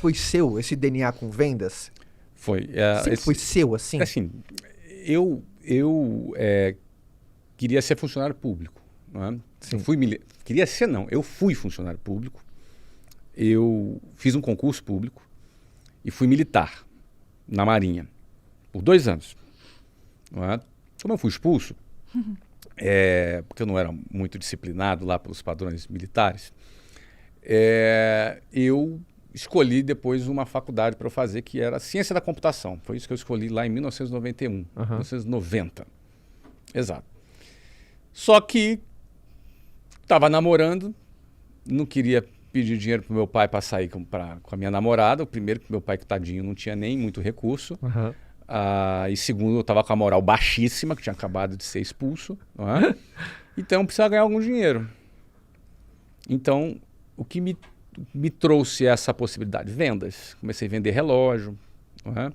foi seu, esse DNA com vendas? Foi. Sempre foi seu, assim? Assim, eu queria ser funcionário público. Não é? Queria ser, não. Eu fui funcionário público. Eu fiz um concurso público e fui militar na Marinha por 2 anos. Não é? Como eu fui expulso, porque eu não era muito disciplinado lá pelos padrões militares, eu escolhi depois uma faculdade para eu fazer, que era Ciência da Computação. Foi isso que eu escolhi lá em 1991, 1990. Exato. Só que estava namorando, não queria pedir dinheiro para o meu pai para sair com a minha namorada. O primeiro, que meu pai, que tadinho, não tinha nem muito recurso. E segundo, eu estava com a moral baixíssima, que tinha acabado de ser expulso. Não é? Então, eu precisava ganhar algum dinheiro. Então, o que me trouxe essa possibilidade? Vendas. Comecei a vender relógio. Não é?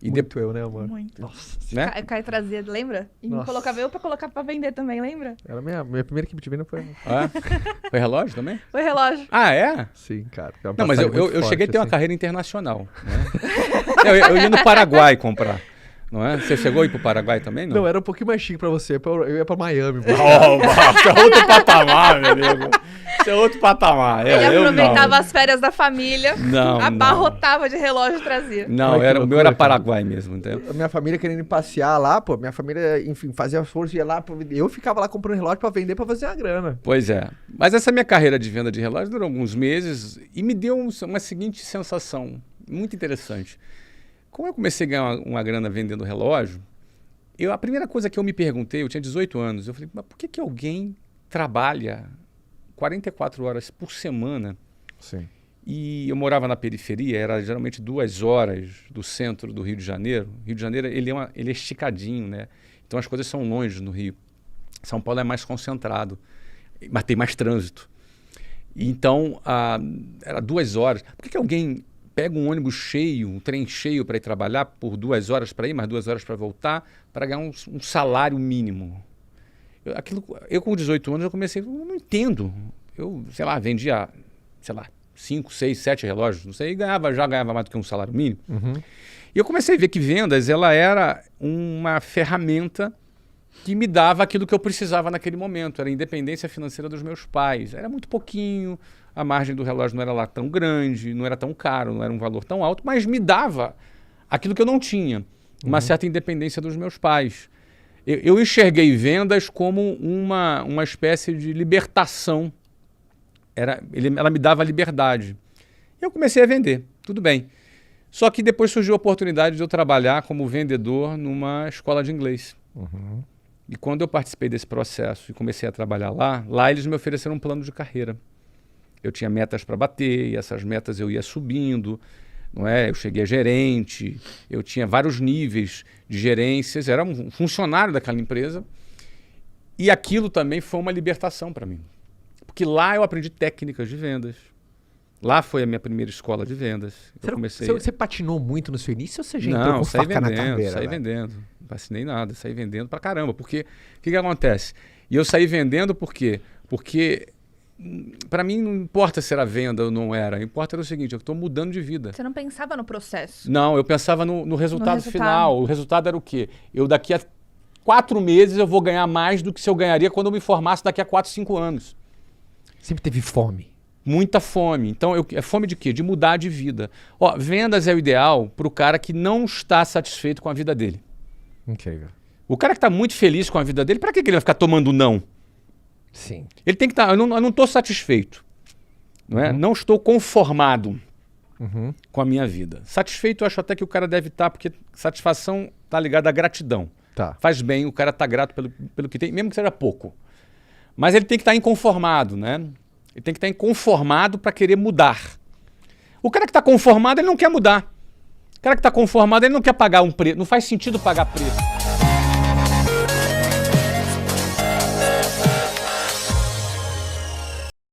Muito eu, né, amor? Muito. Nossa. Né? O Caio trazia, lembra? E me colocava eu pra colocar pra vender também, lembra? Era a minha primeira equipe de venda foi... Foi relógio também? Foi relógio. Ah, é? Sim, cara. Não, mas eu cheguei a ter uma carreira internacional. Né? eu ia no Paraguai comprar. Não é? Você chegou a ir pro Paraguai também, não? Não, era um pouquinho mais chique pra você. Eu ia pra Miami. Isso é outro patamar, meu amigo. Isso é outro patamar. Ele aproveitava as férias da família, Não, abarrotava de relógio e trazia. Não, o meu era Paraguai mesmo. Entendeu? A minha família querendo ir passear lá, pô. Minha família, enfim, fazia força, ia lá. Eu ficava lá comprando relógio pra vender, pra fazer a grana. Pois é. Mas essa minha carreira de venda de relógio durou alguns meses e me deu uma seguinte sensação muito interessante. Como eu comecei a ganhar uma grana vendendo relógio, a primeira coisa que eu me perguntei, eu tinha 18 anos, eu falei, mas por que alguém trabalha 44 horas por semana? Sim. E eu morava na periferia, era geralmente 2 horas do centro do Rio de Janeiro. O Rio de Janeiro ele é esticadinho, né? Então as coisas são longe no Rio. São Paulo é mais concentrado, mas tem mais trânsito. Então, era 2 horas. Por que alguém pega um ônibus cheio, um trem cheio para ir trabalhar por 2 horas para ir, mais 2 horas para voltar, para ganhar um salário mínimo? Eu com 18 anos, eu comecei, eu não entendo. Eu, sei lá, vendia, 5, 6, 7 relógios, não sei, e já ganhava mais do que um salário mínimo. E eu comecei a ver que vendas, ela era uma ferramenta que me dava aquilo que eu precisava naquele momento. Era a independência financeira dos meus pais. Era muito pouquinho, a margem do relógio não era lá tão grande, não era tão caro, não era um valor tão alto, mas me dava aquilo que eu não tinha, uma certa independência dos meus pais. Eu enxerguei vendas como uma espécie de libertação. Ela me dava liberdade. E eu comecei a vender, tudo bem. Só que depois surgiu a oportunidade de eu trabalhar como vendedor numa escola de inglês. E quando eu participei desse processo e comecei a trabalhar lá eles me ofereceram um plano de carreira. Eu tinha metas para bater, e essas metas eu ia subindo, não é? Eu cheguei a gerente, eu tinha vários níveis de gerências, era um funcionário daquela empresa. E aquilo também foi uma libertação para mim. Porque lá eu aprendi técnicas de vendas. Lá foi a minha primeira escola de vendas. Você patinou muito no seu início ou você já entrou com faca na caveira? Saí vendendo. Não vacinei nada, saí vendendo pra caramba. Porque o que acontece? E eu saí vendendo por quê? Porque para mim não importa se era venda ou não era. O importa era o seguinte, eu estou mudando de vida. Você não pensava no processo? Não, eu pensava no resultado final. O resultado era o quê? Eu daqui a 4 meses eu vou ganhar mais do que se eu ganharia quando eu me formasse daqui a 4, 5 anos. Sempre teve fome. Muita fome. Então, é fome de quê? De mudar de vida. Vendas é o ideal para o cara que não está satisfeito com a vida dele. Incrível. O cara que está muito feliz com a vida dele, para que ele vai ficar tomando não? Sim. Ele tem que estar... Eu não estou satisfeito. Não é? Não estou conformado com a minha vida. Satisfeito eu acho até que o cara deve estar, porque satisfação está ligada à gratidão. Tá. Faz bem o cara estar grato pelo que tem, mesmo que seja pouco. Mas ele tem que estar inconformado, né? Ele tem que estar inconformado para querer mudar. O cara que está conformado, ele não quer mudar. O cara que está conformado, ele não quer pagar um preço. Não faz sentido pagar preço.